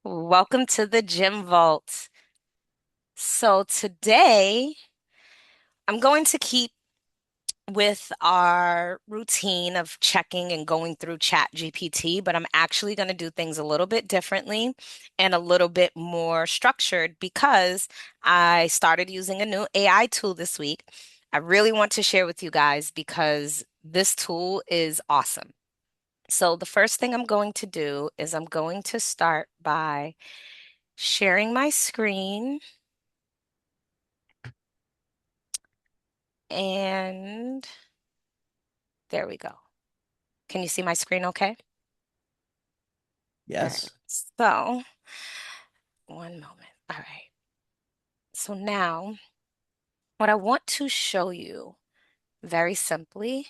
Welcome to the Gym Vault. So today I'm going to keep with our routine of checking and going through ChatGPT, but I'm actually going to do things a little bit differently and a little bit more structured because I started using a new AI tool this week. I really want to share with you guys because this tool is awesome. So the first thing I'm going to do is I'm going to start by sharing my screen. And there we go. Can you see my screen okay? All right. Yes. So, one moment. All right. So now, what I want to show you very simply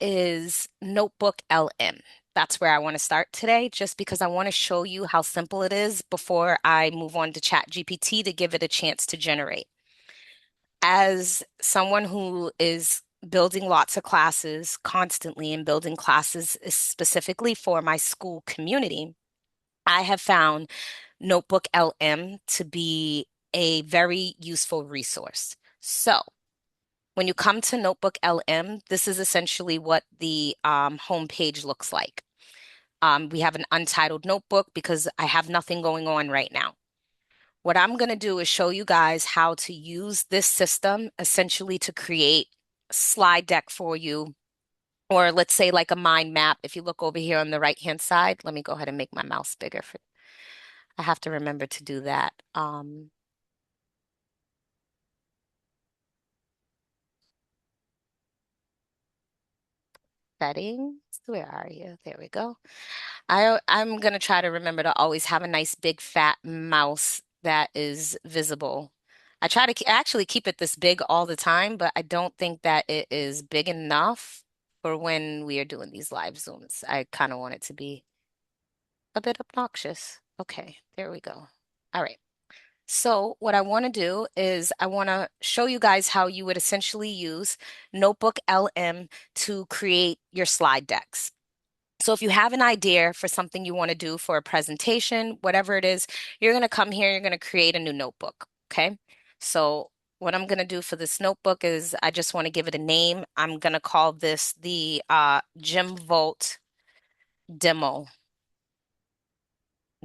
is Notebook LM. That's where I want to start today, just because I want to show you how simple it is before I move on to ChatGPT to give it a chance to generate. As someone who is building lots of classes constantly and building classes specifically for my school community, I have found Notebook LM to be a very useful resource. So, when you come to Notebook LM, this is essentially what the homepage looks like. We have an untitled notebook because I have nothing going on right now. What I'm going to do is show you guys how to use this system essentially to create a slide deck for you, or let's say like a mind map. If you look over here on the right-hand side, let me go ahead and make my mouse bigger for, I have to remember to do that. Settings, where are you? There we go. I'm gonna try to remember to always have a nice big fat mouse that is visible. I try to actually keep it this big all the time, but I don't think that it is big enough for when we are doing these live Zooms. I kind of want it to be a bit obnoxious. Okay, there we go. All right. So what I want to do is I want to show you guys how you would essentially use Notebook LM to create your slide decks. So if you have an idea for something you want to do for a presentation, whatever it is, you're going to come here, you're going to create a new notebook. Okay. So what I'm going to do for this notebook is I just want to give it a name. I'm going to call this the Gym Vault demo.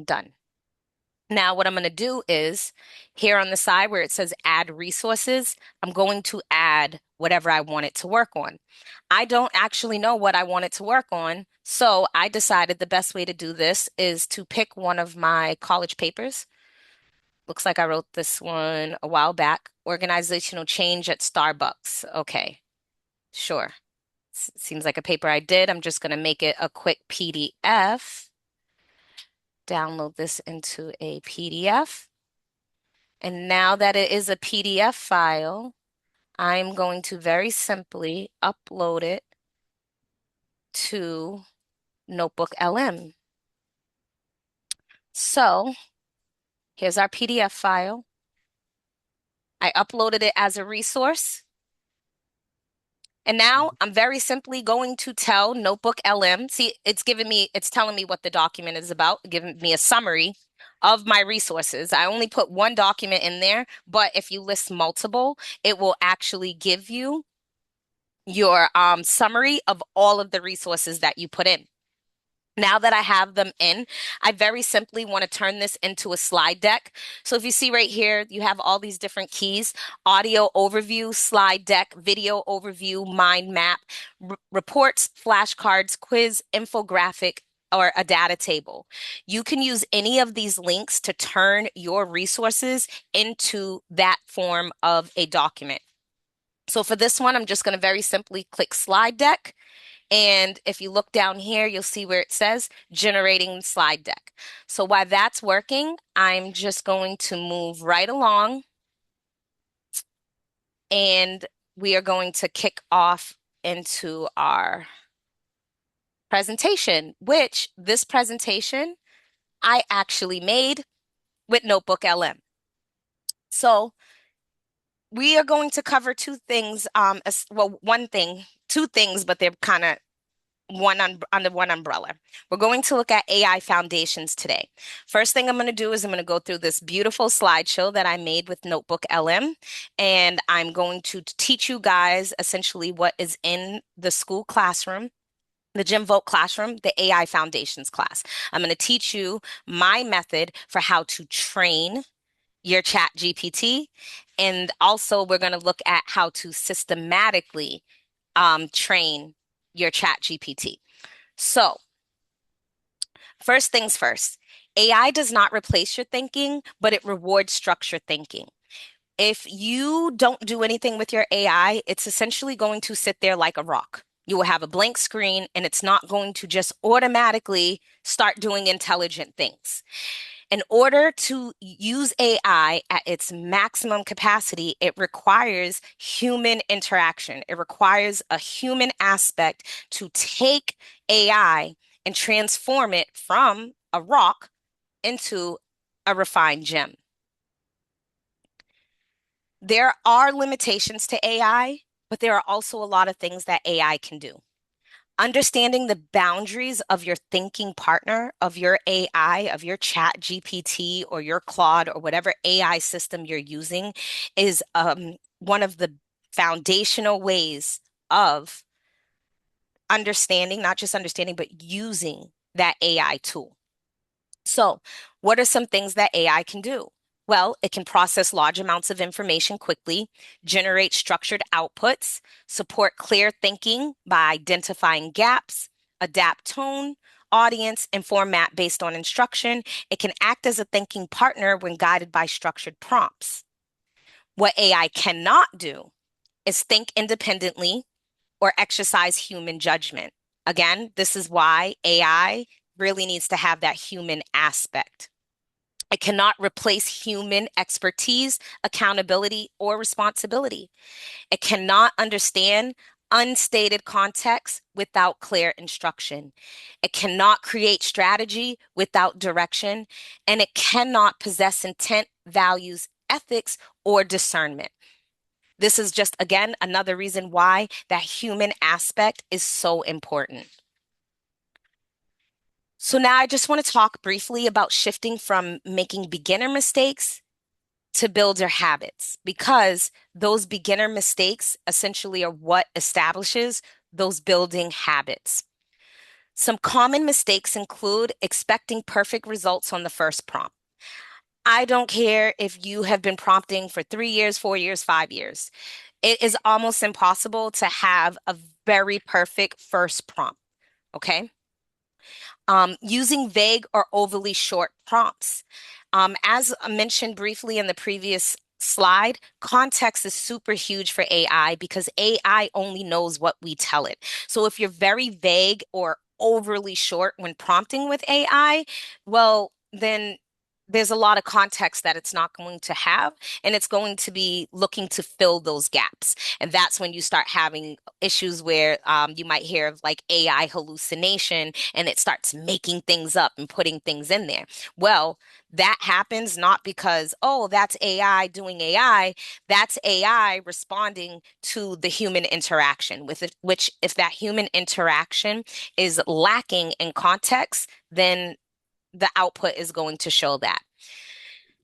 Done. Now, what I'm going to do is here on the side where it says add resources, I'm going to add whatever I want it to work on. I don't actually know what I want it to work on, so I decided the best way to do this is to pick one of my college papers. Looks like I wrote this one a while back. Organizational change at Starbucks. Okay, sure. Seems like a paper I did. I'm just going to make it a quick PDF. Download this into a PDF. And now that it is a PDF file, I'm going to very simply upload it to Notebook LM. So here's our PDF file. I uploaded it as a resource. And now I'm very simply going to tell Notebook LM, see, it's telling me what the document is about, giving me a summary of my resources. I only put one document in there, but if you list multiple, it will actually give you your summary of all of the resources that you put in. Now that I have them in, I very simply want to turn this into a slide deck. So if you see right here, you have all these different keys: audio overview, slide deck, video overview, mind map, reports, flashcards, quiz, infographic, or a data table. You can use any of these links to turn your resources into that form of a document. So for this one, I'm just going to very simply click slide deck. And if you look down here, you'll see where it says generating slide deck. So while that's working, I'm just going to move right along and we are going to kick off into our presentation, which this presentation I actually made with Notebook LM. So we are going to cover two things, well, one thing, two things, but they're kind of under one umbrella. We're going to look at AI foundations today. First thing I'm going to do is I'm going to go through this beautiful slideshow that I made with Notebook LM, and I'm going to teach you guys essentially what is in the school classroom, the Gem Vote classroom, the AI foundations class. I'm going to teach you my method for how to train your chat GPT. And also we're going to look at how to systematically train your chat GPT. So first things first, AI does not replace your thinking, but it rewards structured thinking. If you don't do anything with your AI, it's essentially going to sit there like a rock. You will have a blank screen and it's not going to just automatically start doing intelligent things. In order to use AI at its maximum capacity, it requires human interaction. It requires a human aspect to take AI and transform it from a rock into a refined gem. There are limitations to AI, but there are also a lot of things that AI can do. Understanding the boundaries of your thinking partner, of your AI, of your chat GPT or your Claude or whatever AI system you're using is one of the foundational ways of understanding, not just understanding, but using that AI tool. So, what are some things that AI can do? Well, it can process large amounts of information quickly, generate structured outputs, support clear thinking by identifying gaps, adapt tone, audience, and format based on instruction. It can act as a thinking partner when guided by structured prompts. What AI cannot do is think independently or exercise human judgment. Again, this is why AI really needs to have that human aspect. It cannot replace human expertise, accountability, or responsibility. It cannot understand unstated context without clear instruction. It cannot create strategy without direction, and it cannot possess intent, values, ethics, or discernment. This is just, again, another reason why that human aspect is so important. So now I just want to talk briefly about shifting from making beginner mistakes to builder habits, because those beginner mistakes essentially are what establishes those building habits. Some common mistakes include expecting perfect results on the first prompt. I don't care if you have been prompting for 3 years, 4 years, 5 years. It is almost impossible to have a very perfect first prompt. Okay. Using vague or overly short prompts. As mentioned briefly in the previous slide, context is super huge for AI because AI only knows what we tell it. So if you're very vague or overly short when prompting with AI, well, then there's a lot of context that it's not going to have, and it's going to be looking to fill those gaps. And that's when you start having issues where you might hear of like AI hallucination and it starts making things up and putting things in there. Well, that happens not because, oh, that's AI doing AI. That's AI responding to the human interaction with it, which if that human interaction is lacking in context, then the output is going to show that.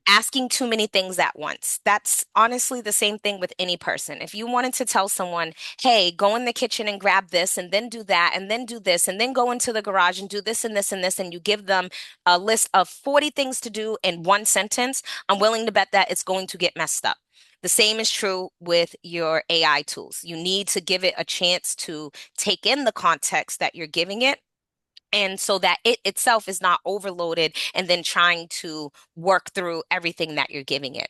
Asking too many things at once. That's honestly the same thing with any person. If you wanted to tell someone, hey, go in the kitchen and grab this and then do that and then do this and then go into the garage and do this and this and this, and you give them a list of 40 things to do in one sentence, I'm willing to bet that it's going to get messed up. The same is true with your AI tools. You need to give it a chance to take in the context that you're giving it, and so that it itself is not overloaded and then trying to work through everything that you're giving it.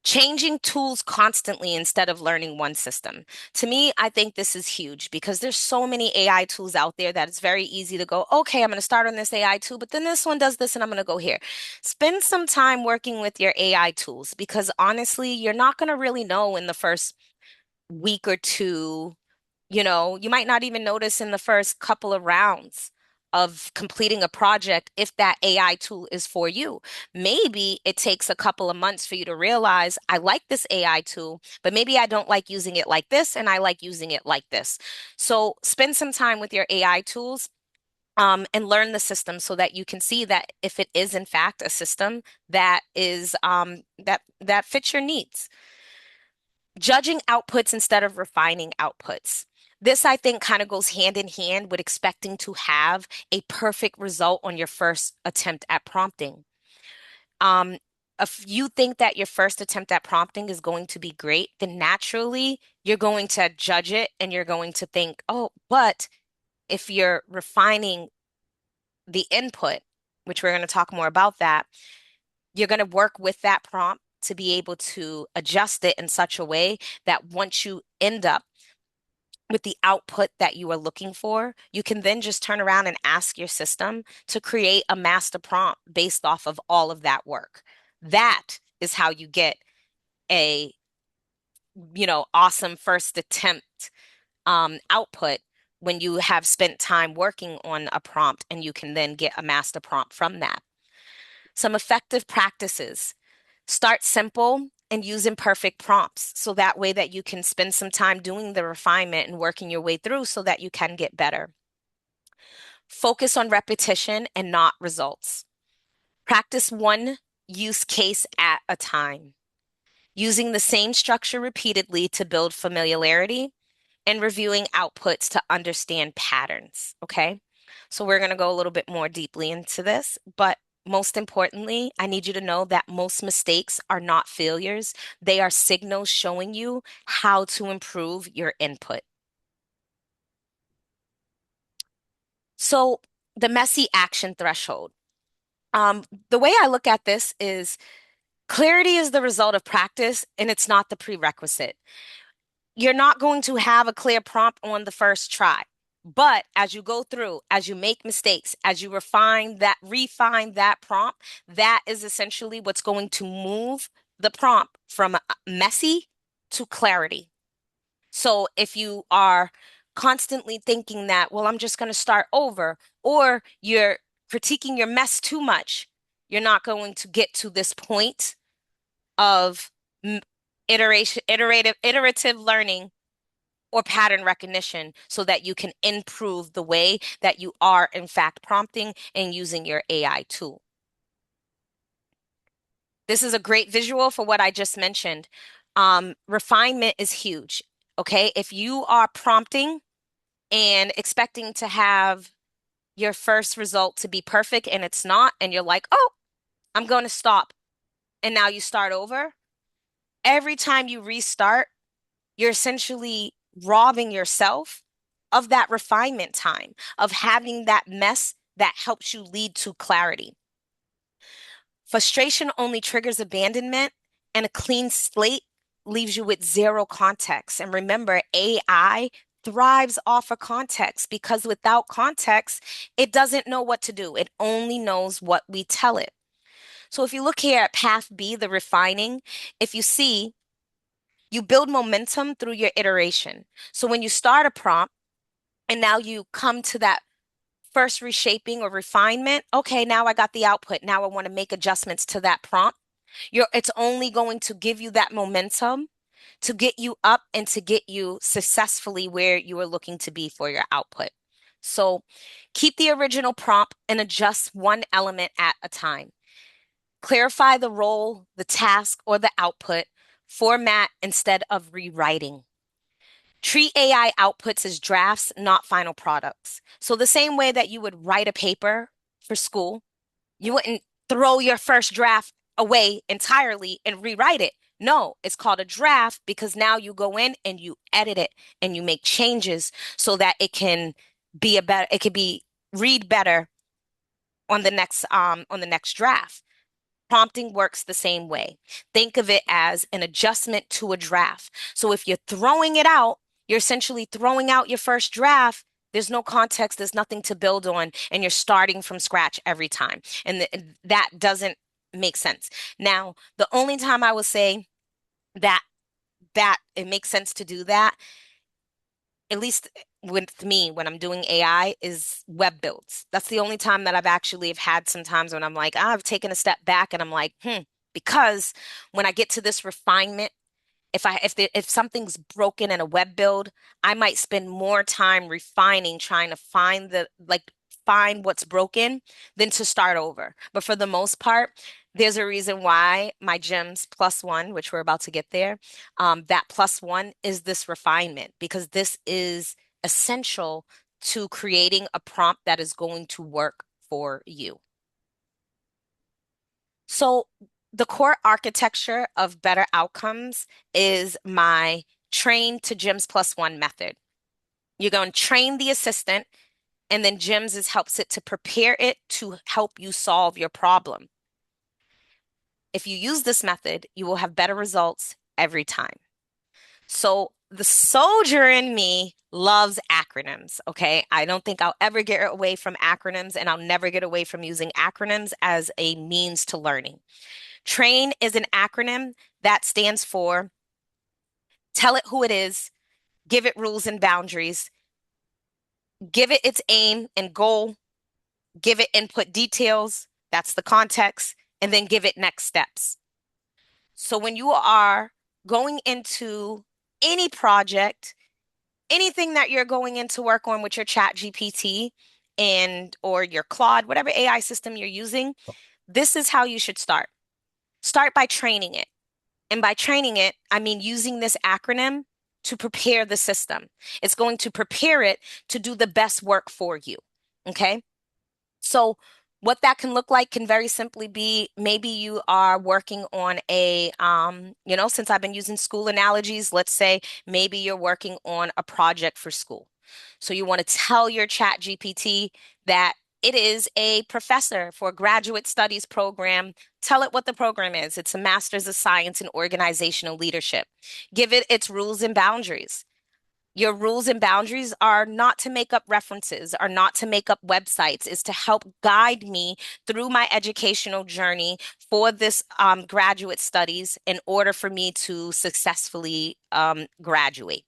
Changing tools constantly instead of learning one system. To me, I think this is huge because there's so many AI tools out there that it's very easy to go, okay, I'm going to start on this AI tool, but then this one does this and I'm going to go here. Spend some time working with your AI tools because honestly, you're not going to really know in the first week or two. You might not even notice in the first couple of rounds of completing a project if that AI tool is for you. Maybe it takes a couple of months for you to realize, I like this AI tool, but maybe I don't like using it like this, and I like using it like this. So spend some time with your AI tools, and learn the system so that you can see that if it is in fact a system that is that fits your needs. Judging outputs instead of refining outputs. This, I think, kind of goes hand in hand with expecting to have a perfect result on your first attempt at prompting. Um, if you think that your first attempt at prompting is going to be great, then naturally you're going to judge it and you're going to think, oh, but if you're refining the input, which we're going to talk more about that, you're going to work with that prompt to be able to adjust it in such a way that once you end up with the output that you are looking for, you can then just turn around and ask your system to create a master prompt based off of all of that work. That is how you get a, awesome first attempt output when you have spent time working on a prompt and you can then get a master prompt from that. Some effective practices. Start simple and use imperfect prompts so that way that you can spend some time doing the refinement and working your way through so that you can get better. Focus on repetition and not results. Practice one use case at a time, using the same structure repeatedly to build familiarity and reviewing outputs to understand patterns. Okay. So we're going to go a little bit more deeply into this, but most importantly, I need you to know that most mistakes are not failures. They are signals showing you how to improve your input. So the messy action threshold. The way I look at this is clarity is the result of practice and it's not the prerequisite. You're not going to have a clear prompt on the first try. But as you go through, as you make mistakes, as you refine that prompt, that is essentially what's going to move the prompt from messy to clarity. So if you are constantly thinking that, well, I'm just going to start over, or you're critiquing your mess too much, you're not going to get to this point of iterative learning or pattern recognition so that you can improve the way that you are, in fact, prompting and using your AI tool. This is a great visual for what I just mentioned. Refinement is huge. Okay. If you are prompting and expecting to have your first result to be perfect and it's not, and you're like, oh, I'm going to stop. And now you start over. Every time you restart, you're essentially robbing yourself of that refinement time, of having that mess that helps you lead to clarity. Frustration only triggers abandonment, and a clean slate leaves you with zero context. And remember, AI thrives off of context because without context, it doesn't know what to do. It only knows what we tell it. So if you look here at path B, the refining, if you see, you build momentum through your iteration. So when you start a prompt and now you come to that first reshaping or refinement, okay, now I got the output. Now I want to make adjustments to that prompt. It's only going to give you that momentum to get you up and to get you successfully where you are looking to be for your output. So keep the original prompt and adjust one element at a time. Clarify the role, the task, or the output. Format instead of rewriting. Treat AI outputs as drafts, not final products. So, the same way that you would write a paper for school, you wouldn't throw your first draft away entirely and rewrite it. No, it's called a draft because now you go in and you edit it and you make changes so that it can be read better on the next draft. Prompting works the same way. Think of it as an adjustment to a draft. So if you're throwing it out, you're essentially throwing out your first draft. There's no context, there's nothing to build on, and you're starting from scratch every time. And that doesn't make sense. Now, the only time I will say that it makes sense to do that at least with me when I'm doing AI, is web builds. That's the only time that I've actually have had some times when I'm like, I've taken a step back and I'm like, because when I get to this refinement, if something's broken in a web build, I might spend more time refining, trying to find what's broken than to start over. But for the most part, there's a reason why my GEMS+1, which we're about to get there, that plus one is this refinement because this is essential to creating a prompt that is going to work for you. So the core architecture of better outcomes is my train to GEMS+1 method. You're going to train the assistant, and then GEMS helps it to prepare it to help you solve your problem. If you use this method, you will have better results every time. So the soldier in me loves acronyms, okay? I don't think I'll ever get away from acronyms, and I'll never get away from using acronyms as a means to learning. TRAIN is an acronym that stands for tell it who it is, give it rules and boundaries, give it its aim and goal, give it input details, that's the context, and then give it next steps. So when you are going into any project, anything that you're going in to work on with your chat GPT and or your Claude, whatever AI system you're using, this is how you should start. Start by training it. And by training it, I mean using this acronym to prepare the system. It's going to prepare it to do the best work for you. Okay. So, what that can look like can very simply be maybe you are working on since I've been using school analogies, let's say maybe you're working on a project for school. So, you want to tell your chat GPT that it is a professor for a graduate studies program. Tell it what the program is. It's a master's of science in organizational leadership. Give it its rules and boundaries. Your rules and boundaries are not to make up references, are not to make up websites, is to help guide me through my educational journey for this graduate studies in order for me to successfully graduate.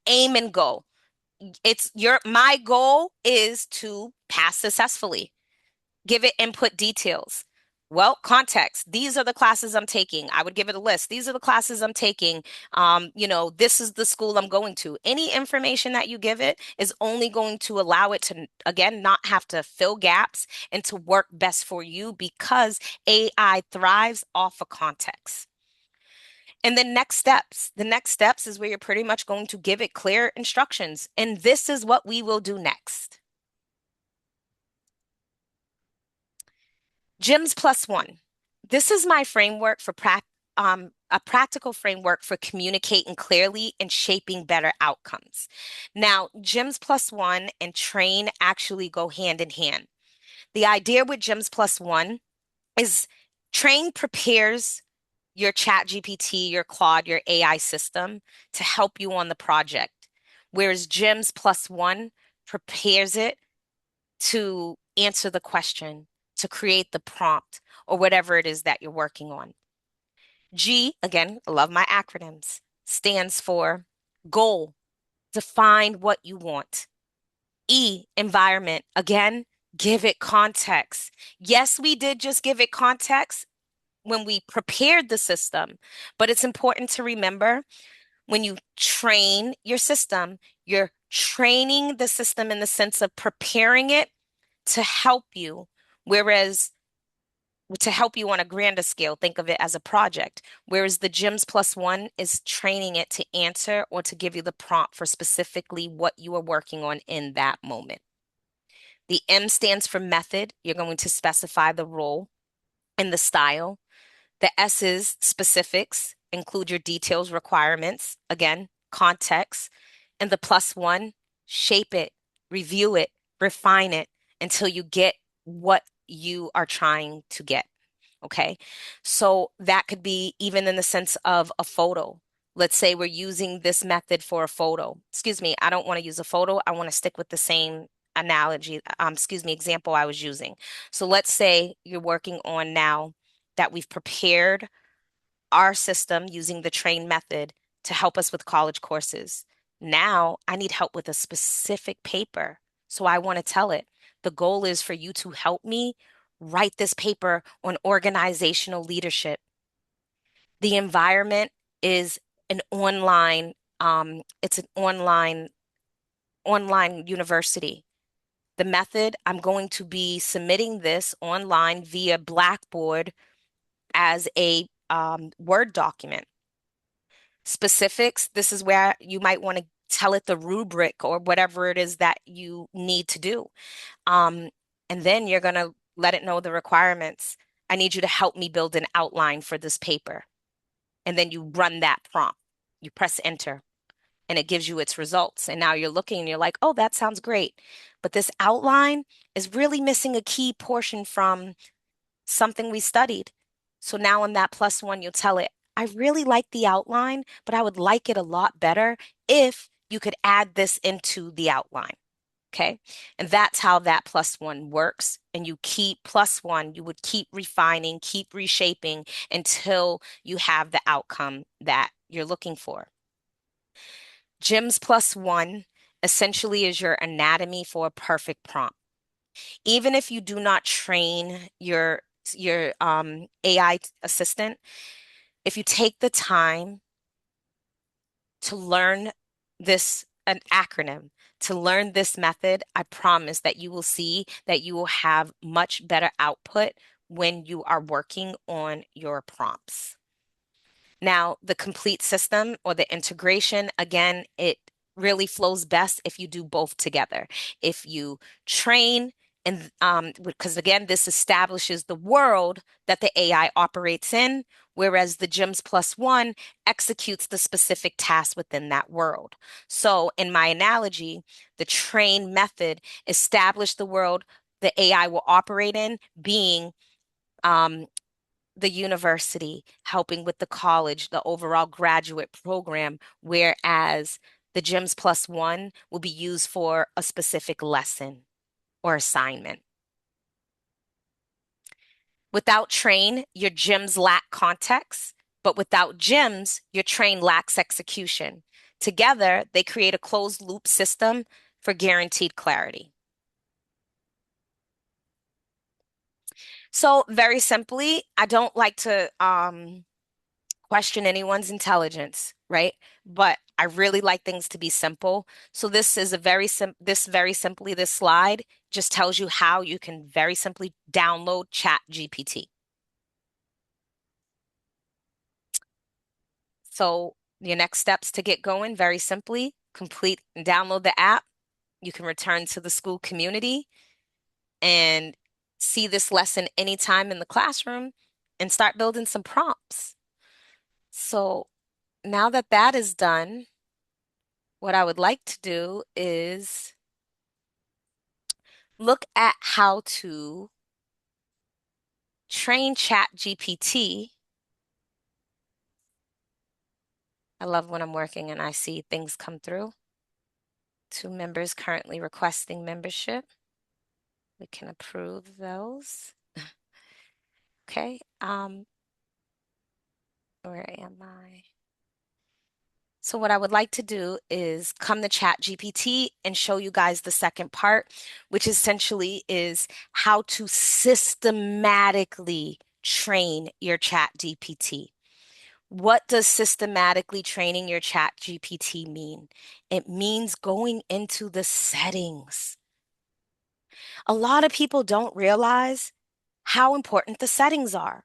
Aim and goal. My goal is to pass successfully. Give it input details. Well, context. These are the classes I'm taking. I would give it a list. These are the classes I'm taking. This is the school I'm going to. Any information that you give it is only going to allow it to, again, not have to fill gaps and to work best for you because AI thrives off of context. And then next steps. The next steps is where you're pretty much going to give it clear instructions. And this is what we will do next. GEMS+1. This is my framework for a practical framework for communicating clearly and shaping better outcomes. Now, GEMS+1 and train actually go hand in hand. The idea with GEMS+1 is train prepares your chat GPT, your Claude, your AI system to help you on the project, whereas GEMS+1 prepares it to answer the question, to create the prompt, or whatever it is that you're working on. G, again, I love my acronyms, stands for goal, define what you want. E, environment, again, give it context. Yes, we did just give it context when we prepared the system, but it's important to remember when you train your system, you're training the system in the sense of preparing it to help you. Whereas to help you on a grander scale, think of it as a project. Whereas the GEMS+1 is training it to answer or to give you the prompt for specifically what you are working on in that moment. The M stands for method. You're going to specify the role and the style. The S is specifics, include your details, requirements, again, context. And the +1, shape it, review it, refine it until you get what you are trying to get. Okay. So that could be even in the sense of a photo. Let's say we're using this method for a photo. Excuse me, I don't want to use a photo. I want to stick with the same analogy, example I was using. So let's say you're working on now that we've prepared our system using the train method to help us with college courses. Now I need help with a specific paper. So I want to tell it, the goal is for you to help me write this paper on organizational leadership. The environment is an online, it's an online university. The method, I'm going to be submitting this online via Blackboard as a Word document. Specifics, this is where you might want to tell it the rubric or whatever it is that you need to do. Um, and then you're going to let it know the requirements. I need you to help me build an outline for this paper. And then you run that prompt. You press enter and it gives you its results. And now you're looking and you're like, oh, that sounds great. But this outline is really missing a key portion from something we studied. So now on that +1, you'll tell it, I really like the outline, but I would like it a lot better if you could add this into the outline. Okay. And that's how that +1 works. And you keep +1, you would keep refining, keep reshaping until you have the outcome that you're looking for. GEMS+1 essentially is your anatomy for a perfect prompt. Even if you do not train your AI assistant, if you take the time to learn an acronym, to learn this method, I promise that you will see that you will have much better output when you are working on your prompts. Now, the complete system or the integration, again, it really flows best if you do both together. If you train and because again, this establishes the world that the AI operates in, whereas the GEMS+1 executes the specific task within that world. So, in my analogy, the train method established the world the AI will operate in, being um, the university, helping with the college, the overall graduate program, whereas the GEMS+1 will be used for a specific lesson or assignment. Without train, your GEMS lack context, but without GEMS, your train lacks execution. Together, they create a closed loop system for guaranteed clarity. So, very simply, I don't like to question anyone's intelligence, right? But I really like things to be simple. So this is a very simply, this slide just tells you how you can very simply download ChatGPT. So your next steps to get going, very simply, complete and download the app. You can return to the school community and see this lesson anytime in the classroom and start building some prompts. So now that that is done, what I would like to do is look at how to train ChatGPT. I love when I'm working and I see things come through. 2 members currently requesting membership. We can approve those. Okay. Where am I? So what I would like to do is come to ChatGPT and show you guys the second part, which essentially is how to systematically train your ChatGPT. What does systematically training your ChatGPT mean? It means going into the settings. A lot of people don't realize how important the settings are.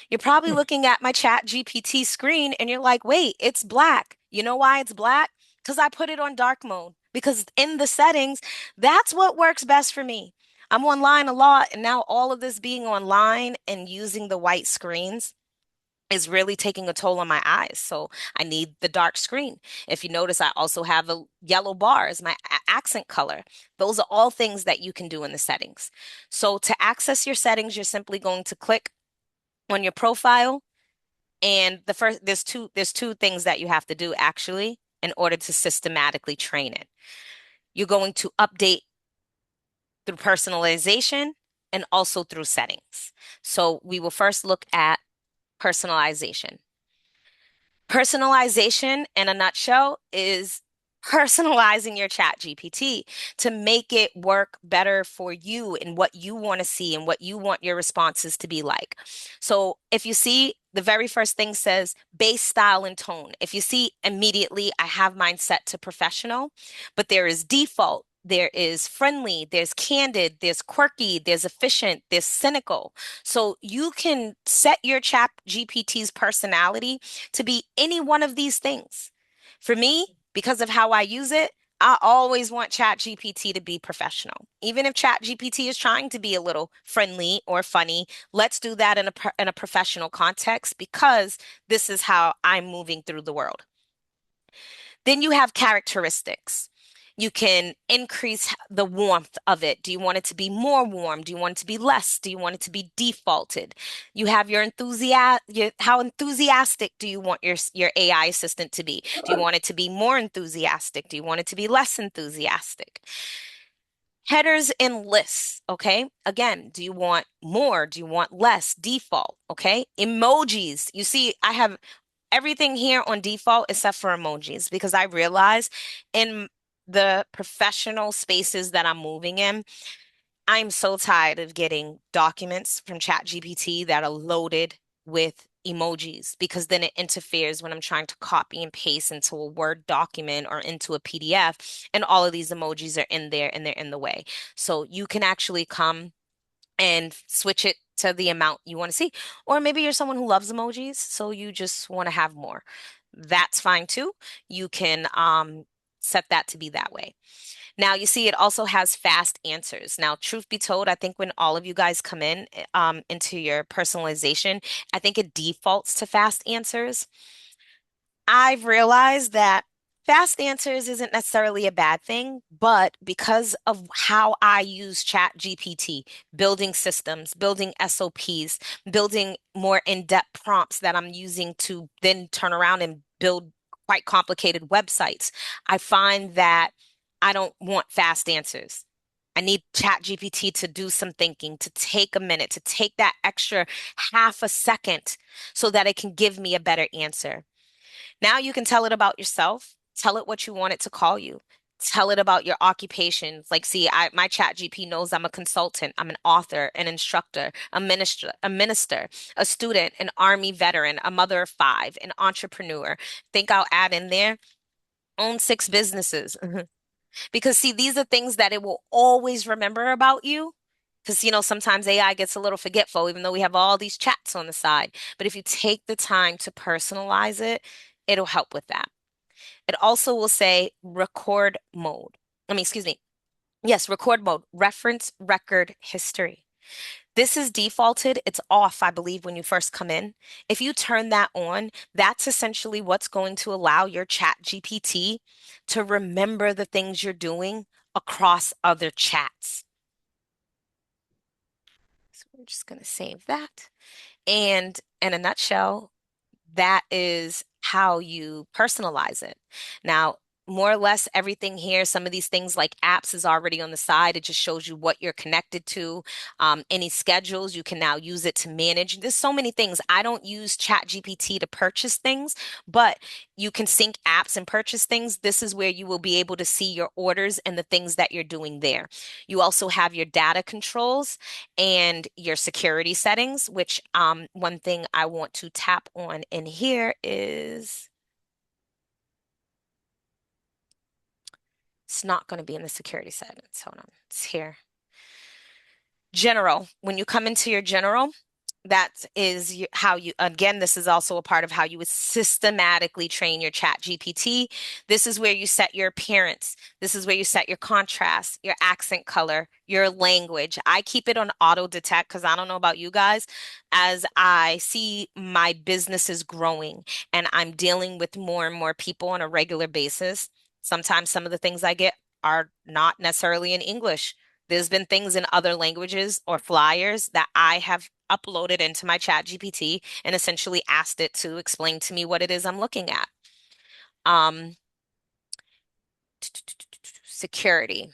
You're probably looking at my ChatGPT screen and you're like, wait, it's black. You know why it's black? Because I put it on dark mode. Because in the settings, that's what works best for me. I'm online a lot, and now all of this being online and using the white screens is really taking a toll on my eyes. So I need the dark screen. If you notice, I also have a yellow bar as my accent color. Those are all things that you can do in the settings. So to access your settings, you're simply going to click on your profile. And there's two things that you have to do actually in order to systematically train it. You're going to update through personalization and also through settings. So we will first look at personalization. Personalization, in a nutshell, is personalizing your chat GPT to make it work better for you and what you want to see and what you want your responses to be like. So if you see the very first thing says base style and tone, if you see immediately, I have mine set to professional, but there is default. There is friendly, there's candid, there's quirky, there's efficient, there's cynical. So you can set your chat GPT's personality to be any one of these things. For me, because of how I use it, I always want ChatGPT to be professional. Even if ChatGPT is trying to be a little friendly or funny, let's do that in a professional context because this is how I'm moving through the world. Then you have characteristics. You can increase the warmth of it. Do you want it to be more warm? Do you want it to be less? Do you want it to be defaulted? You have your how enthusiastic do you want your AI assistant to be? Do you want it to be more enthusiastic? Do you want it to be less enthusiastic? Headers and lists, okay? Again, do you want more? Do you want less? Default, okay? Emojis. You see, I have everything here on default except for emojis because I realize in the professional spaces that I'm moving in, I'm so tired of getting documents from ChatGPT that are loaded with emojis because then it interferes when I'm trying to copy and paste into a Word document or into a PDF, and all of these emojis are in there and they're in the way. So you can actually come and switch it to the amount you want to see. Or maybe you're someone who loves emojis, so you just want to have more. That's fine too. You can set that to be that way. Now, you see, it also has fast answers. Now, truth be told, I think when all of you guys come in into your personalization, I think it defaults to fast answers. I've realized that fast answers isn't necessarily a bad thing, but because of how I use Chat GPT, building systems, building SOPs, building more in-depth prompts that I'm using to then turn around and build quite complicated websites, I find that I don't want fast answers. I need Chat GPT to do some thinking, to take a minute, to take that extra half a second so that it can give me a better answer. Now you can tell it about yourself, tell it what you want it to call you. Tell it about your occupations. Like, see, my chat GP knows I'm a consultant, I'm an author, an instructor, a student, an army veteran, a mother of five, an entrepreneur. Think I'll add in there, own six businesses. Because see, these are things that it will always remember about you. Because, sometimes AI gets a little forgetful, even though we have all these chats on the side. But if you take the time to personalize it, it'll help with that. It also will say record mode. Excuse me. Yes, record mode, reference record history. This is defaulted. It's off, I believe, when you first come in. If you turn that on, that's essentially what's going to allow your chat GPT to remember the things you're doing across other chats. So we're just going to save that. And in a nutshell, that is how you personalize it. Now, more or less everything here, some of these things like apps is already on the side. It just shows you what you're connected to. Any schedules, you can now use it to manage. There's so many things. I don't use ChatGPT to purchase things, but you can sync apps and purchase things. This is where you will be able to see your orders and the things that you're doing there. You also have your data controls and your security settings, which one thing I want to tap on in here is it's not going to be in the security settings. Hold on, it's here. General. When you come into your general, that is how you, again, this is also a part of how you would systematically train your chat GPT. This is where you set your appearance. This is where you set your contrast, your accent color, your language. I keep it on auto detect because I don't know about you guys. As I see my business is growing and I'm dealing with more and more people on a regular basis, sometimes some of the things I get are not necessarily in English. There's been things in other languages or flyers that I have uploaded into my chat GPT and essentially asked it to explain to me what it is I'm looking at. Um, Security.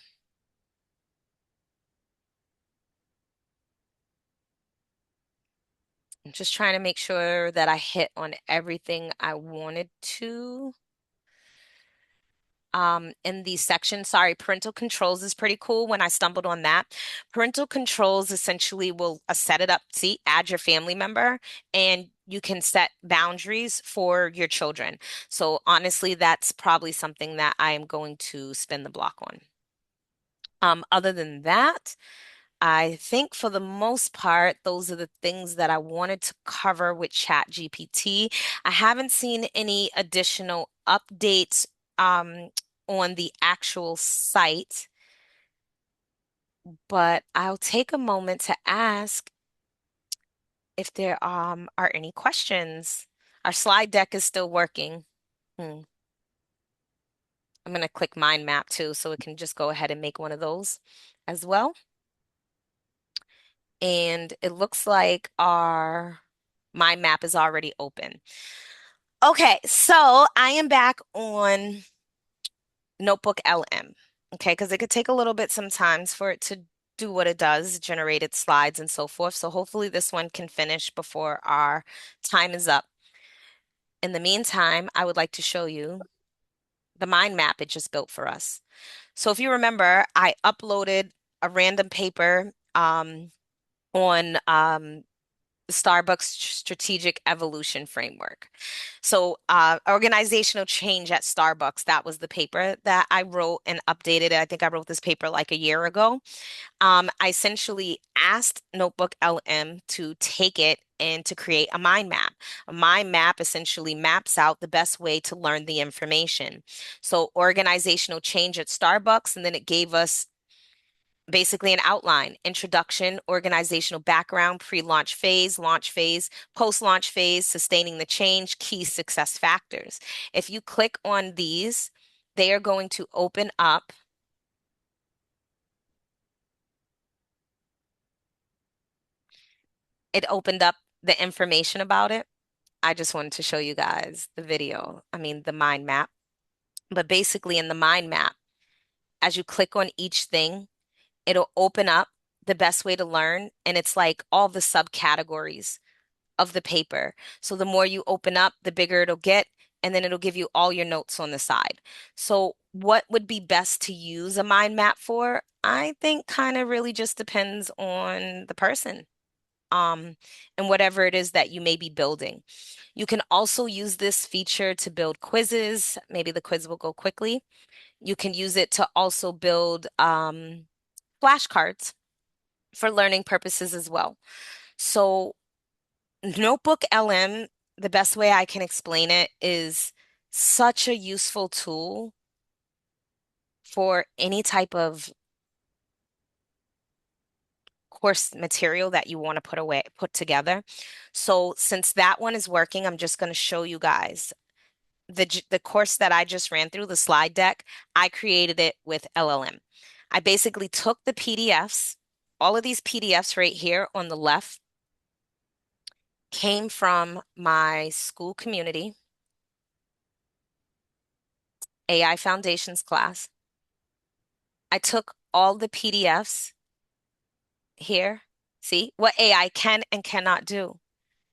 I'm just trying to make sure that I hit on everything I wanted to. in the section. Sorry, parental controls is pretty cool when I stumbled on that. Parental controls essentially will set it up. See, add your family member, and you can set boundaries for your children. So honestly, that's probably something that I am going to spin the block on. Other than that, I think for the most part, those are the things that I wanted to cover with ChatGPT. I haven't seen any additional updates on the actual site, but I'll take a moment to ask if there are any questions. Our slide deck is still working. Hmm. I'm going to click mind map too, so it can just go ahead and make one of those as well. And it looks like our mind map is already open. Okay, so I am back on Notebook LM. Okay, because it could take a little bit sometimes for it to do what it does, generate its slides and so forth. So hopefully this one can finish before our time is up. In the meantime, I would like to show you the mind map it just built for us. So if you remember, I uploaded a random paper on Starbucks Strategic Evolution Framework. So, organizational change at Starbucks, that was the paper that I wrote and updated. I think I wrote this paper like a year ago. I essentially asked Notebook LM to take it and to create a mind map. A mind map essentially maps out the best way to learn the information. So, organizational change at Starbucks, and then it gave us basically an outline, introduction, organizational background, launch phase, post-launch phase, sustaining the change, key success factors. If you click on these, they are going to open up. It opened up the information about it. I just wanted to show you guys the video, I mean, the mind map. But basically, in the mind map, as you click on each thing, it'll open up the best way to learn. And it's like all the subcategories of the paper. So the more you open up, the bigger it'll get, and then it'll give you all your notes on the side. So what would be best to use a mind map for? I think kind of really just depends on the person. Um, and whatever it is that you may be building. You can also use this feature to build quizzes. Maybe the quiz will go quickly. You can use it to also build flashcards for learning purposes as well. So Notebook LM, the best way I can explain it is such a useful tool for any type of course material that you want to put together. So since that one is working, I'm just going to show you guys the course that I just ran through, the slide deck. I created it with LLM. I basically took the PDFs, all of these PDFs right here on the left came from my school community AI Foundations class. I took all the PDFs here. See what AI can and cannot do.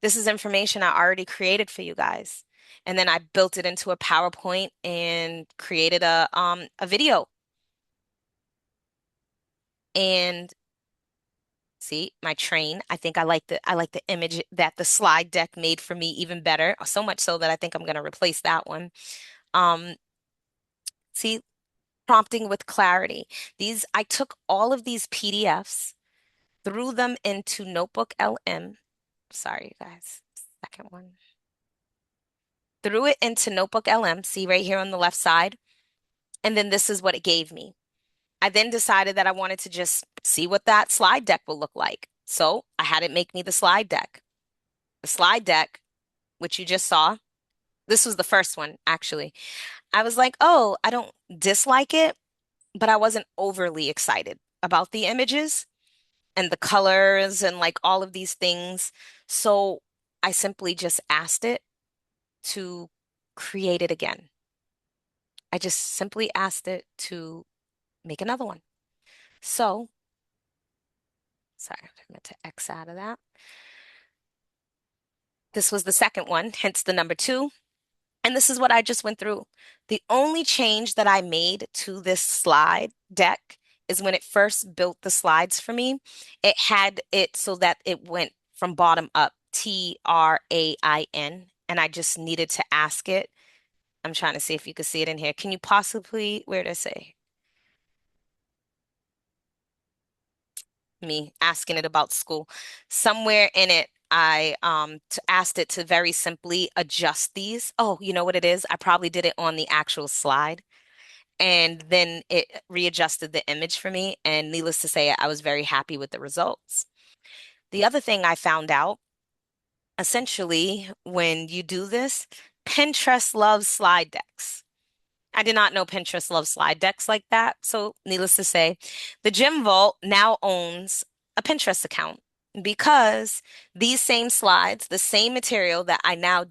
This is information I already created for you guys. And then I built it into a PowerPoint and created a video. And see my train. I think I like the image that the slide deck made for me even better. So much so that I think I'm going to replace that one. Um, see prompting with clarity. These I took all of these PDFs, threw them into Notebook LM. Sorry, you guys. Second one. Threw it into Notebook LM, see right here on the left side. And then this is what it gave me. I then decided that I wanted to just see what that slide deck will look like. So I had it make me the slide deck. The slide deck, which you just saw, this was the first one, actually. I was like, oh, I don't dislike it, but I wasn't overly excited about the images and the colors and like all of these things. So I simply just asked it to create it again. I just simply asked it to make another one. So, sorry, I meant to X out of that. This was the second one, hence the number two. And this is what I just went through. The only change that I made to this slide deck is when it first built the slides for me, it had it so that it went from bottom up, TRAIN, and I just needed to ask it. I'm trying to see if you could see it in here. Can you possibly, where did I say? Me asking it about school. Somewhere in it, I asked it to very simply adjust these. Oh, you know what it is? I probably did it on the actual slide. And then it readjusted the image for me. And needless to say, I was very happy with the results. The other thing I found out, essentially, when you do this, Pinterest loves slide decks. I did not know Pinterest loves slide decks like that. So, needless to say, the Gym Vault now owns a Pinterest account because these same slides, the same material that I now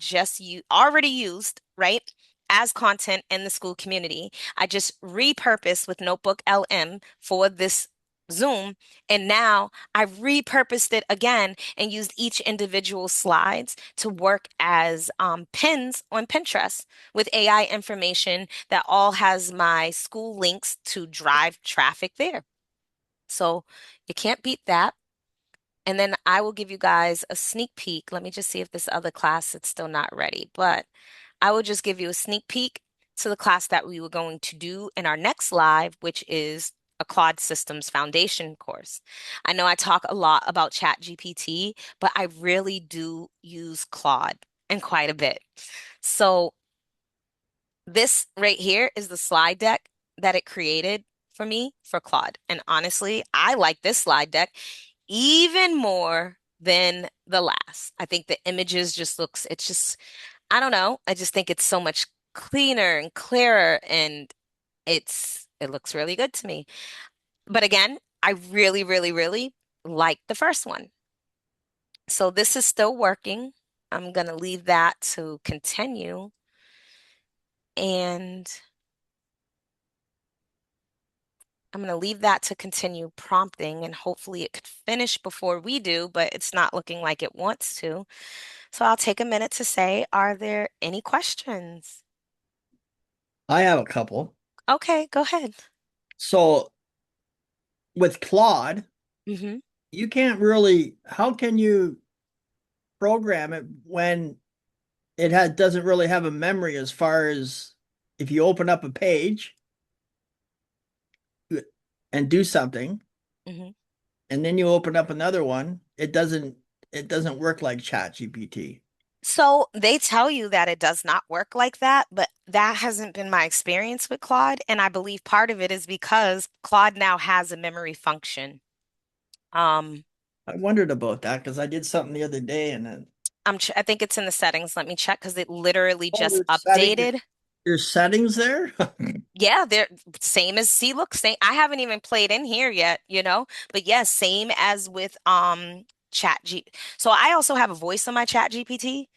already used, right, as content in the school community, I just repurposed with Notebook LM for this Zoom. And now I repurposed it again and used each individual slides to work as pins on Pinterest with AI information that all has my school links to drive traffic there. So you can't beat that. And then I will give you guys a sneak peek. Let me just see if this other class is still not ready, but I will just give you a sneak peek to the class that we were going to do in our next live, which is a Claude Systems Foundation course. I know I talk a lot about ChatGPT, but I really do use Claude and quite a bit. So this right here is the slide deck that it created for me for Claude. And honestly, I like this slide deck even more than the last. I think the images just looks, it's just, I don't know. I just think it's so much cleaner and clearer and it looks really good to me. But again, I really, really, really like the first one. So this is still working. I'm going to leave that to continue. And I'm going to leave that to continue prompting and hopefully it could finish before we do, but it's not looking like it wants to. So I'll take a minute to say, are there any questions? I have a couple. Okay, go ahead. So with Claude, Hmm. you can't really, how can you program it when doesn't really have a memory as far as if you open up a page and do something Hmm. and then you open up another one, it doesn't work like ChatGPT. So they tell you that it does not work like that, but that hasn't been my experience with Claude. And I believe part of it is because Claude now has a memory function. Um, I wondered about that because I did something the other day and then I think it's in the settings. Let me check because it literally oh, just updated. there's settings there. Yeah, they're same as see look same. I haven't even played in here yet, but yes, same as with Chat G. So I also have a voice on my Chat GPT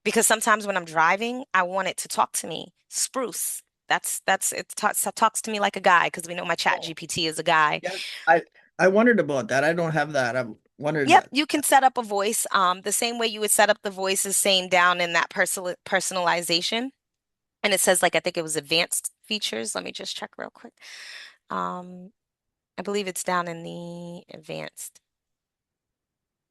because sometimes when I'm driving, I want it to talk to me. Spruce. It talks to me like a guy because we know my Chat Oh, GPT is a guy. yeah. I wondered about that. I don't have that. I wondered Yep, that. you can set up a voice the same way you would set up the voices same down in that personalization. And it says like I think it was advanced features. Let me just check real quick. Um, I believe it's down in the advanced.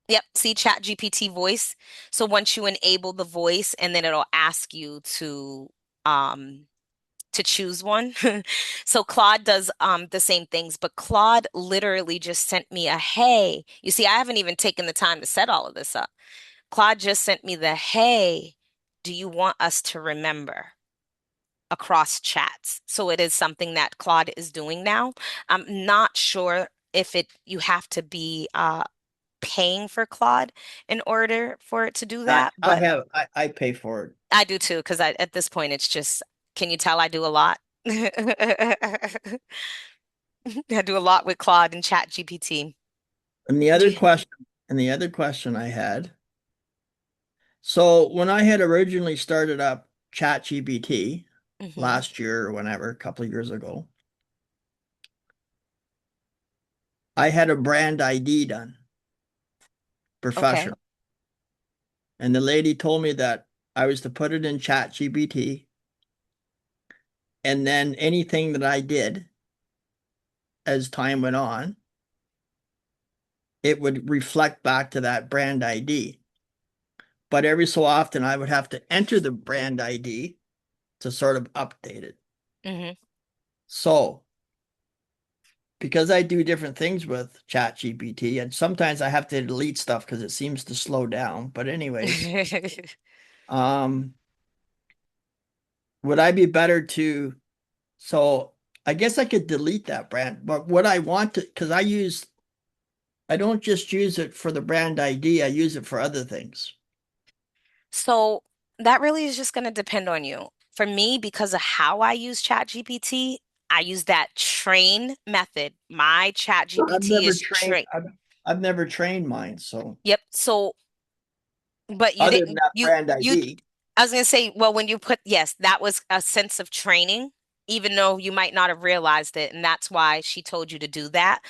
Yep, see Chat GPT voice. So once you enable the voice and then it'll ask you um to choose one. So Claude does the same things, but Claude literally just sent me a hey. You see, I haven't even taken the time to set all of this up. Claude just sent me the hey, do you want us to remember across chats? So it is something that Claude is doing now. I'm not sure if it you have to be paying for Claude in order for it to do I that, I but have I pay for it. I do too, because at this point it's just, can you tell I do a lot? I do a lot with Claude and Chat GPT. And the other question and the other question I had. So when I had originally started up ChatGPT Hmm. last year or whenever, a couple of years ago, I had a brand ID done, Okay. professional. And the lady told me that I was to put it in ChatGPT, and then anything that I did as time went on, it would reflect back to that brand ID. But every so often, I would have to enter the brand ID to sort of update it. Hmm. So, because I do different things with ChatGPT, and sometimes I have to delete stuff because it seems to slow down. But anyways, um, would I be better to? So I guess I could delete that brand, but what I want to, because I don't just use it for the brand ID, I use it for other things. So that really is just going to depend on you. For me, because of how I use ChatGPT, I use that train method. My I've ChatGPT never is trained, trained. I've never trained mine, so Yep. So, but you other than didn't, that brand you, ID, I was going to say, well, when you put, yes, that was a sense of training, even though you might not have realized it. And that's why she told you to do that.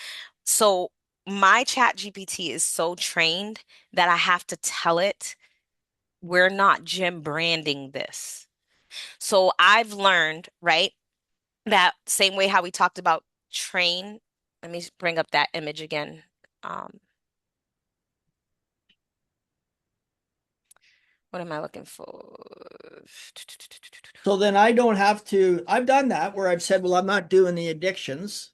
So my ChatGPT is so trained that I have to tell it, we're not gym branding this. So I've learned, right, that same way how we talked about train. Let me bring up that image again. Um, what am I looking for? so then I don't have to, I've done that where I've said, well, I'm not doing the addictions.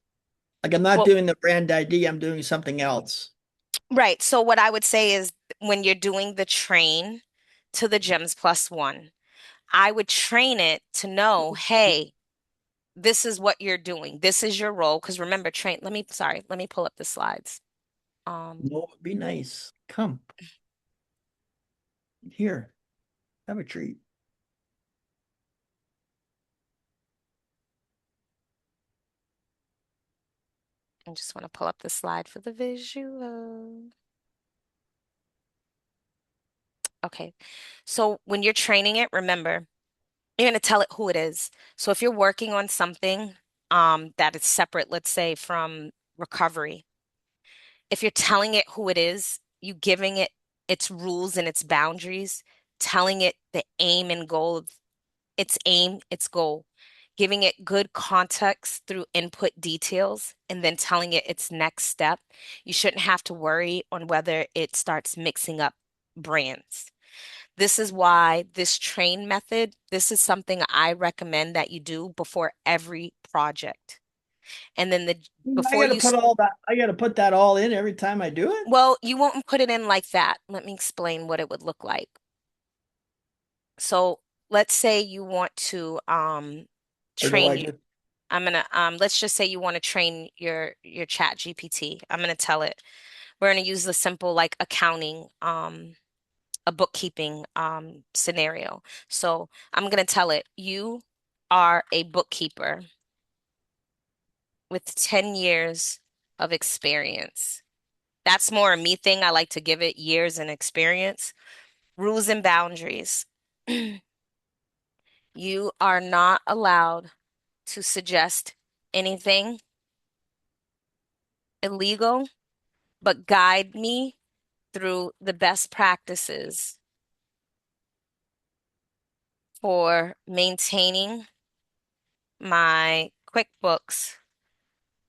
Like I'm not Well, doing the brand ID, I'm doing something else. right. So what I would say is when you're doing the train to the GEMS+1, I would train it to know, hey, this is what you're doing. This is your role. Because remember, train, let me pull up the slides. Um, No, be nice. Come here, have a treat. I just want to pull up the slide for the visual. Okay. So when you're training it, remember, you're going to tell it who it is. So if you're working on something that is separate, let's say from recovery, if you're telling it who it is, you giving it its rules and its boundaries, telling it the aim and goal of its aim, its goal, giving it good context through input details, and then telling it its next step. You shouldn't have to worry on whether it starts mixing up brands. This is why this train method, this is something I recommend that you do before every project. And then I before got to you, put all that, I got to put that all in every time I do it. well, you won't put it in like that. Let me explain what it would look like. So let's say you want to Or do train I you. just, I'm gonna let's just say you want to train your chat GPT. I'm gonna tell it we're gonna use the simple like accounting a bookkeeping scenario. So I'm gonna tell it you are a bookkeeper with 10 years of experience. That's more a me thing. I like to give it years and experience. Rules and boundaries. You are not allowed to suggest anything illegal, but guide me through the best practices for maintaining my QuickBooks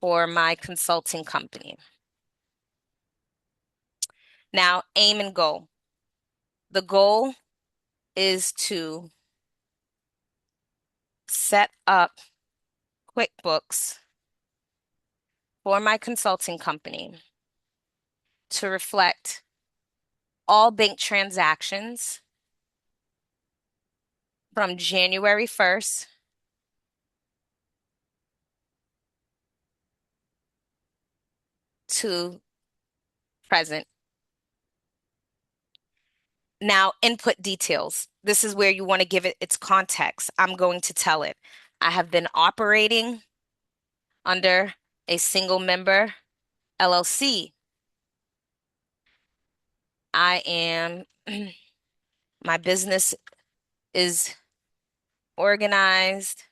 for my consulting company. Now, aim and goal. The goal is to set up QuickBooks for my consulting company to reflect all bank transactions from January 1st to present. Now, input details. This is where you want to give it its context. I'm going to tell it, I have been operating under a single member LLC. I am, my business is organized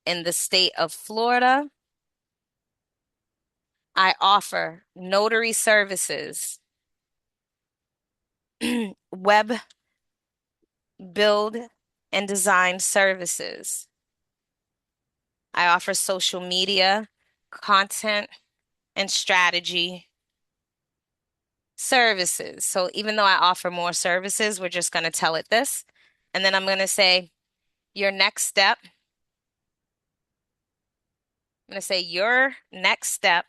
in the state of Florida. I offer notary services, web build and design services. I offer social media, content, and strategy services. So even though I offer more services, we're just going to tell it this. And then I'm going to say, your next step, I'm going to say, your next step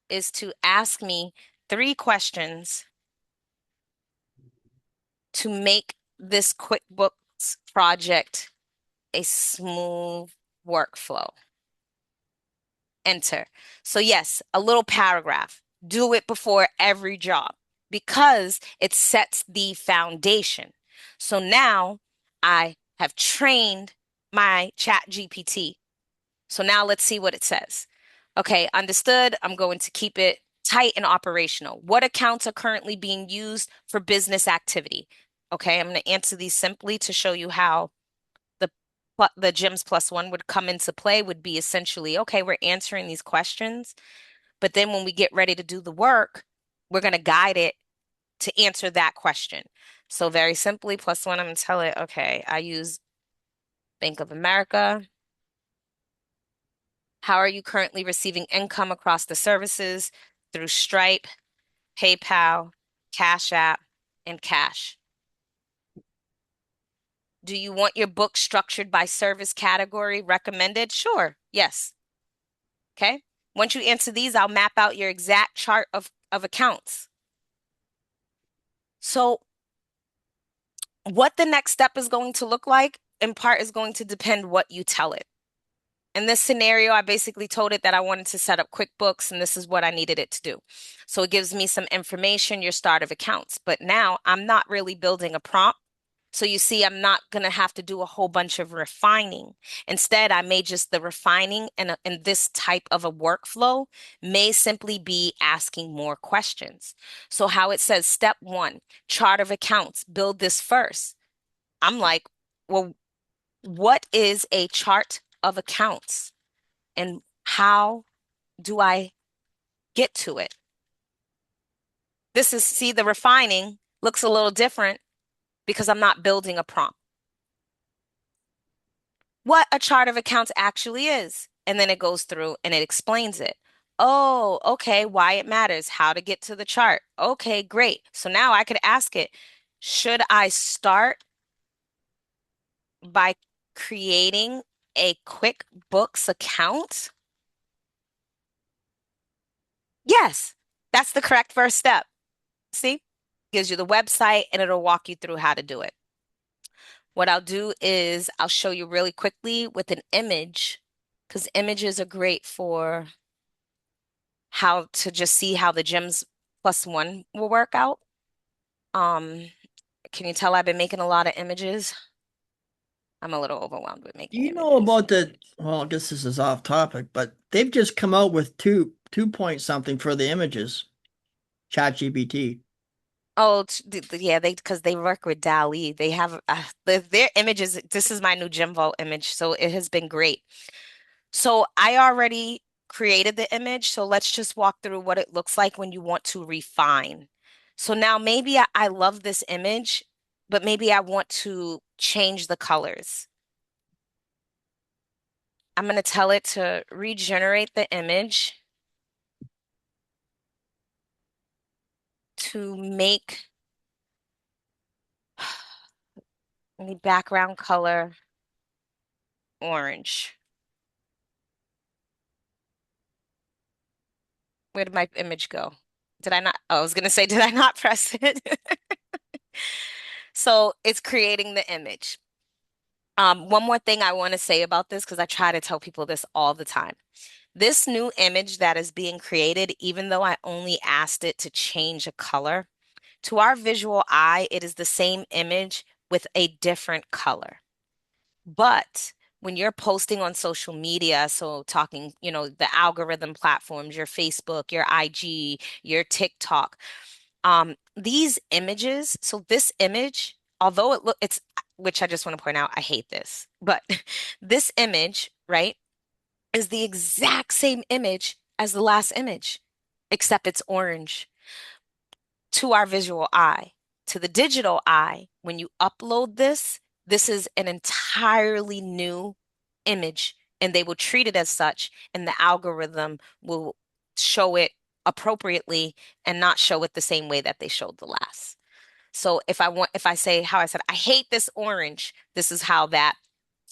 is to ask me 3 questions to make this QuickBooks project a smooth workflow. Enter. So, yes, a little paragraph. Do it before every job because it sets the foundation. So now I have trained my chat GPT. So now let's see what it says. Okay, understood. I'm going to keep it tight and operational. What accounts are currently being used for business activity? Okay, I'm going to answer these simply to show you how the the GEMS+1 would come into play would be essentially, okay, we're answering these questions, but then when we get ready to do the work, we're going to guide it to answer that question. So very simply, +1, I'm going to tell it, okay, I use Bank of America. How are you currently receiving income across the services through Stripe, PayPal, Cash App, and Cash? Do you want your book structured by service category recommended? Sure. Yes. Okay. Once you answer these, I'll map out your exact chart of accounts. So, what the next step is going to look like, in part, is going to depend what you tell it. In this scenario, I basically told it that I wanted to set up QuickBooks and this is what I needed it to do. So it gives me some information, your start of accounts. But now I'm not really building a prompt. So you see, I'm not going to have to do a whole bunch of refining. Instead, I may just the refining in this type of a workflow may simply be asking more questions. So how it says step 1, chart of accounts, build this first. I'm like, well, what is a chart of accounts and how do I get to it? This is, see, the refining looks a little different because I'm not building a prompt. What a chart of accounts actually is. And then it goes through and it explains it. Oh, okay, why it matters, how to get to the chart. Okay, great. So now I could ask it, should I start by creating a QuickBooks account? Yes, that's the correct first step. See, gives you the website and it'll walk you through how to do it. What I'll do is I'll show you really quickly with an image because images are great for how to just see how the GEMS+1 will work out. Um, can you tell I've been making a lot of images? I'm a little overwhelmed with Do making you know images. about the, well, I guess this is off topic, but they've just come out with two point something for the images, ChatGPT. Oh, yeah, they because they work with DALL-E. They have their images. This is my new Gem Vault image, so it has been great. So I already created the image, so let's just walk through what it looks like when you want to refine. So now maybe I love this image, but maybe I want to change the colors. I'm going to tell it to regenerate the image to make the background color orange. Where did my image go? Did I not? Oh, I was going to say, did I not press it? So it's creating the image. One more thing I want to say about this, because I try to tell people this all the time. This new image that is being created, even though I only asked it to change a color, to our visual eye, it is the same image with a different color. But when you're posting on social media, so talking, the algorithm platforms, your Facebook, your IG, your TikTok, these images, so this image, although it's, which I just want to point out, I hate this, but this image, right, is the exact same image as the last image, except it's orange to our visual eye. To the digital eye, when you upload this, this is an entirely new image, and they will treat it as such, and the algorithm will show it appropriately and not show it the same way that they showed the last. So if I say how I said, I hate this orange, this is how that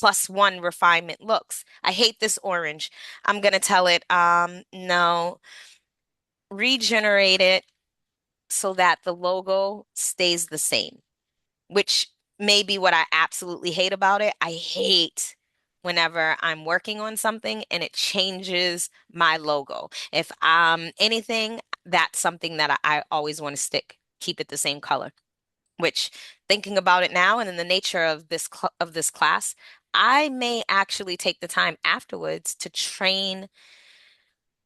+1 refinement looks. I hate this orange. I'm gonna tell it, no, regenerate it so that the logo stays the same, which may be what I absolutely hate about it. I hate whenever I'm working on something and it changes my logo. If anything, that's something that I always want to keep it the same color. Which, thinking about it now and in the nature of this class, I may actually take the time afterwards to train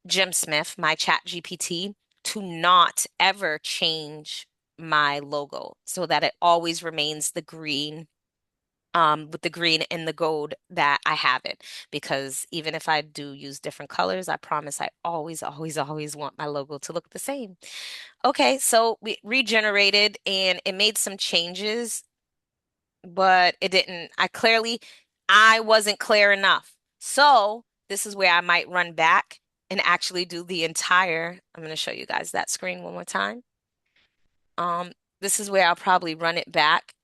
Jim Smith, my chat GPT, to not ever change my logo so that it always remains the green, with the green and the gold that I have it. Because even if I do use different colors, I promise I always, always, always want my logo to look the same. Okay, so we regenerated and it made some changes, but it didn't. I wasn't clear enough. So this is where I might run back and actually do the entire, I'm going to show you guys that screen one more time. This is where I'll probably run it back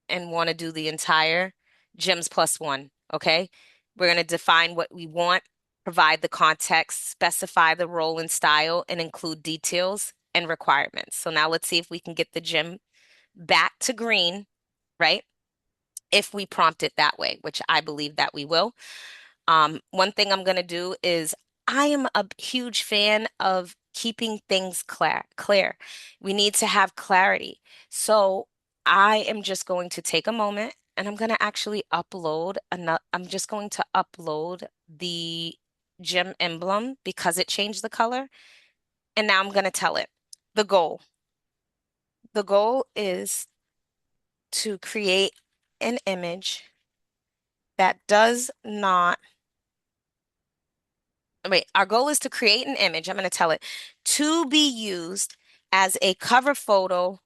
and want to do the entire GEMS+1. Okay. We're going to define what we want, provide the context, specify the role and style, and include details and requirements. So now let's see if we can get the gem back to green, right? If we prompt it that way, which I believe that we will. One thing I'm going to do is I am a huge fan of keeping things clear. We need to have clarity. So I am just going to take a moment and I'm going to actually I'm just going to upload the gem emblem because it changed the color. And now I'm going to tell it the goal. The goal is to create an image that does not wait, our goal is to create an image. I'm going to tell it to be used as a cover photo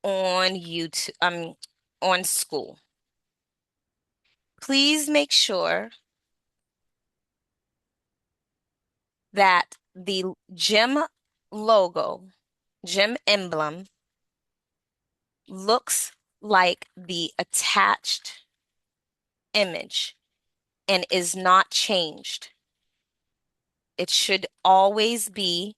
on YouTube, on school. Please make sure that the gym logo, gym emblem looks like the attached image and is not changed. It should always be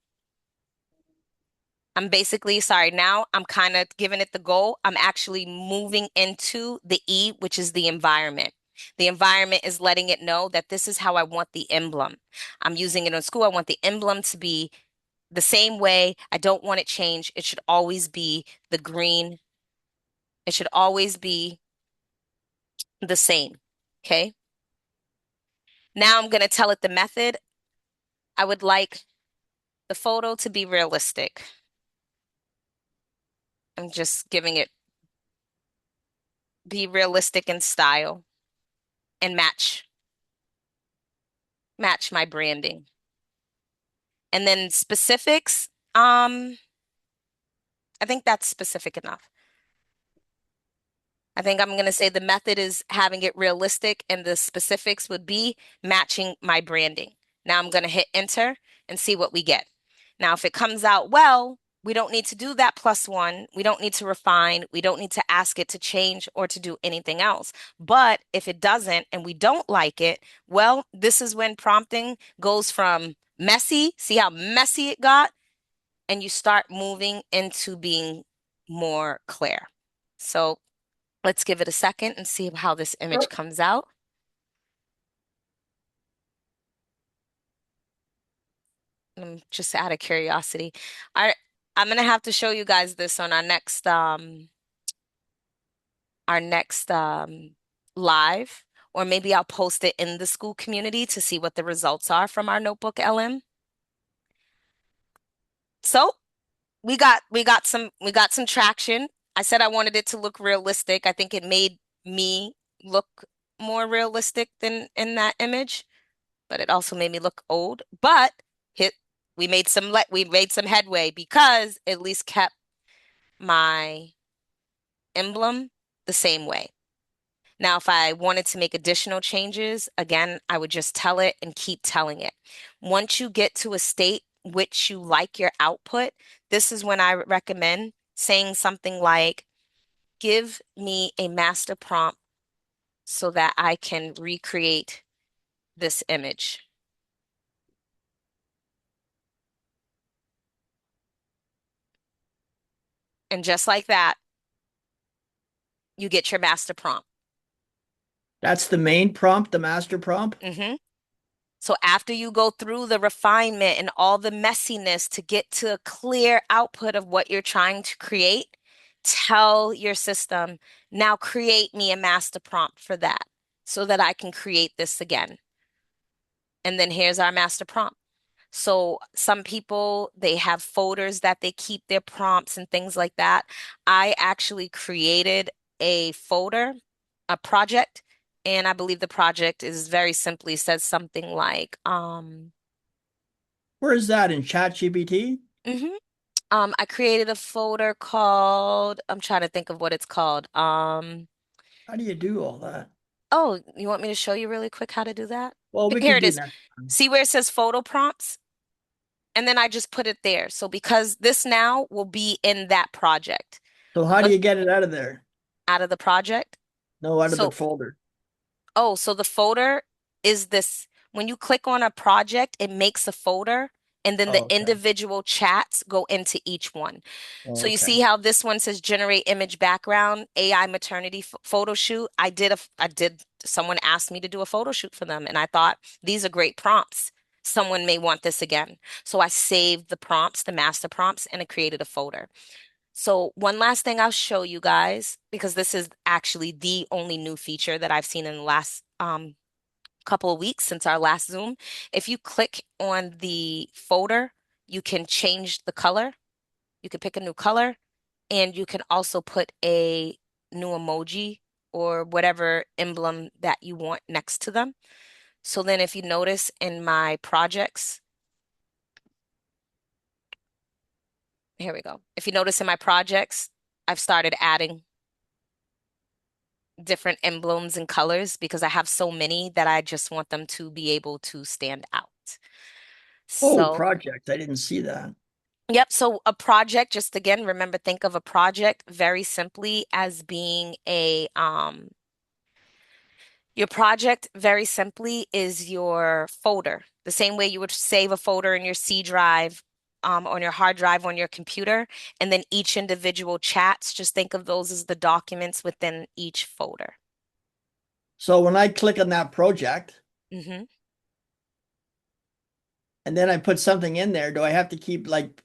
I'm basically, sorry, now I'm kind of giving it the goal. I'm actually moving into the E, which is the environment. The environment is letting it know that this is how I want the emblem. I'm using it in school. I want the emblem to be the same way. I don't want it changed. It should always be the green. It should always be the same. Okay. Now I'm going to tell it the method. I would like the photo to be realistic. I'm just giving it be realistic in style and match my branding. And then specifics, I think that's specific enough. I think I'm going to say the method is having it realistic and the specifics would be matching my branding. Now I'm going to hit enter and see what we get. Now, if it comes out well, we don't need to do that +1. We don't need to refine. We don't need to ask it to change or to do anything else. But if it doesn't and we don't like it, well, this is when prompting goes from messy, see how messy it got, and you start moving into being more clear. So let's give it a second and see how this image comes out. Just out of curiosity. I I'm gonna have to show you guys this on our next live, or maybe I'll post it in the school community to see what the results are from our notebook LM. So we got some traction. I said I wanted it to look realistic. I think it made me look more realistic than in that image, but it also made me look old. But hit we made some headway because it at least kept my emblem the same way. Now, if I wanted to make additional changes, again, I would just tell it and keep telling it. Once you get to a state which you like your output, this is when I recommend saying something like, give me a master prompt so that I can recreate this image. And just like that, you get your master prompt. That's the main prompt, the master prompt. hmm So after you go through the refinement and all the messiness to get to a clear output of what you're trying to create, tell your system, now create me a master prompt for that so that I can create this again. And then here's our master prompt. So some people, they have folders that they keep their prompts and things like that. I actually created a folder, a project, and I believe the project is very simply says something like, Where is that in ChatGPT? mhm. I created a folder called, I'm trying to think of what it's called. How do you do all that? Oh, you want me to show you really quick how to do that? Well, we Here can it do is. next time. See where it says photo prompts? And then I just put it there. So because this now will be in that project. So how do Look you get it out of there? out of the project. No, out of the So folder. oh, so the folder is this. When you click on a project, it makes a folder, and then the Oh, okay. individual chats go into each one. Oh, So you okay. see how this one says generate image background, AI maternity photo shoot. Someone asked me to do a photo shoot for them, and I thought these are great prompts. Someone may want this again. So I saved the prompts, the master prompts, and I created a folder. So one last thing I'll show you guys, because this is actually the only new feature that I've seen in the last couple of weeks since our last Zoom. If you click on the folder, you can change the color. You can pick a new color, and you can also put a new emoji or whatever emblem that you want next to them. So then if you notice in my projects, here we go. If you notice in my projects, I've started adding different emblems and colors because I have so many that I just want them to be able to stand out. Oh, So, project. I didn't see that. yep. So a project, just again, remember, think of a project very simply as being your project very simply is your folder. The same way you would save a folder in your C drive, on your hard drive on your computer, and then each individual chats, just think of those as the documents within each folder. So when I click on that project hmm and then I put something in there, do I have to keep like,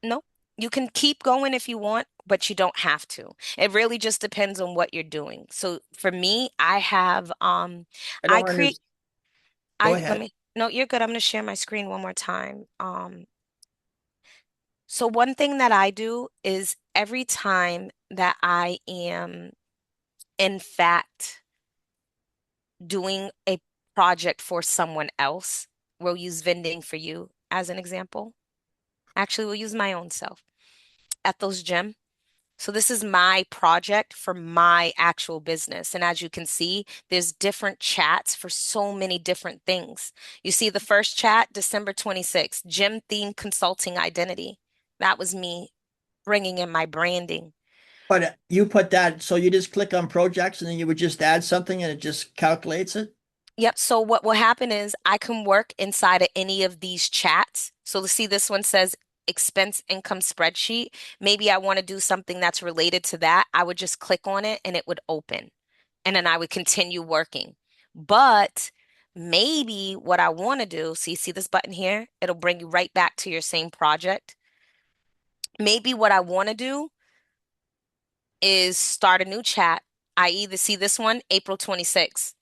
No, you can keep going if you want, but you don't have to. It really just depends on what you're doing. So for me, I I don't create, understand. Go let ahead. me, no, you're good. I'm going to share my screen one more time. So one thing that I do is every time that I am, in fact, doing a project for someone else, we'll use vending for you as an example. Actually, we'll use my own self. Ethel's Gym. So this is my project for my actual business. And as you can see, there's different chats for so many different things. You see the first chat, December 26th, gym theme consulting identity. That was me bringing in my branding. But you put that, so you just click on projects and then you would just add something and it just calculates it? Yep. So what will happen is I can work inside of any of these chats. So let's see, this one says expense income spreadsheet. Maybe I want to do something that's related to that. I would just click on it and it would open. And then I would continue working. But maybe what I want to do, so you see this button here, it'll bring you right back to your same project. Maybe what I want to do is start a new chat. I either see this one, April 26th.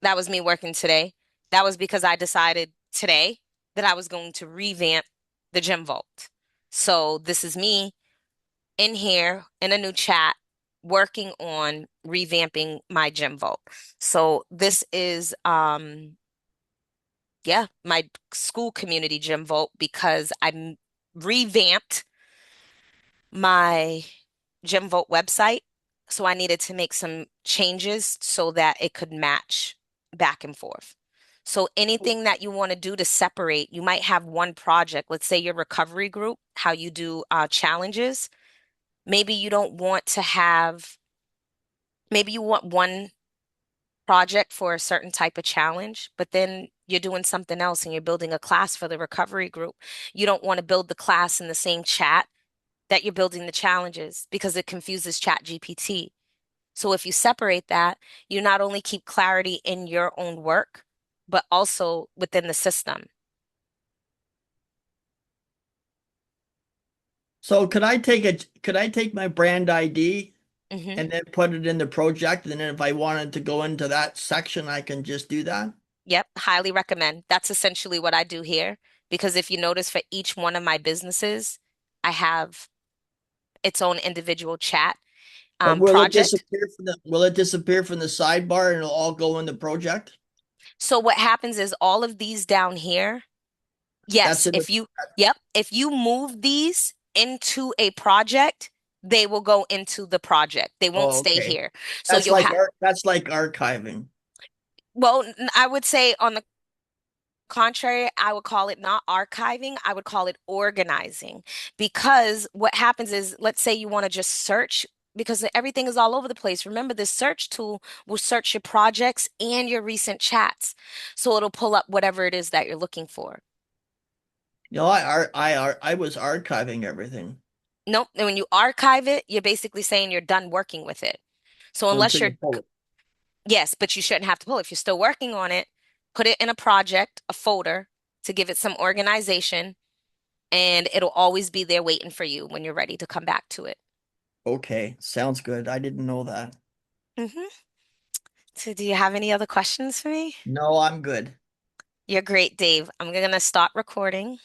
That was me working today. That was because I decided today that I was going to revamp the gym vault. So this is me in here in a new chat working on revamping my gym vault. So this is yeah, my school community gym vault because revamped my GemVote website. So I needed to make some changes so that it could match back and forth. So anything that you want to do to separate, you might have one project, let's say your recovery group, how you do challenges. Maybe you don't want to have, maybe you want one project for a certain type of challenge, but then you're doing something else and you're building a class for the recovery group. You don't want to build the class in the same chat that you're building the challenges because it confuses ChatGPT. So if you separate that, you not only keep clarity in your own work, but also within the system. So could I take my brand ID Hmm. and then put it in the project, and then if I wanted to go into that section, I can just do that? Yep, highly recommend. That's essentially what I do here because if you notice for each one of my businesses, I have its own individual chat But project. will it disappear from the sidebar and it'll all go in the project? So what happens is all of these down here, That's yes, it. yep, if you move these into a project, they will go into the project. They won't Oh, stay okay. here. So you'll have, That's like archiving. well, I would say on the contrary, I would call it not archiving, I would call it organizing. Because what happens is, let's say you want to just search, because everything is all over the place. Remember, this search tool will search your projects and your recent chats. So it'll pull up whatever it is that you're looking for. You know, I was archiving everything. Nope. And when you archive it, you're basically saying you're done working with it. So So unless until you're, you pull it. yes, but you shouldn't have to pull it. If you're still working on it, put it in a project, a folder to give it some organization, and it'll always be there waiting for you when you're ready to come back to it. Okay, sounds good. I didn't know that. Hmm. So do you have any other questions for me? No, I'm good. You're great, Dave. I'm gonna stop recording.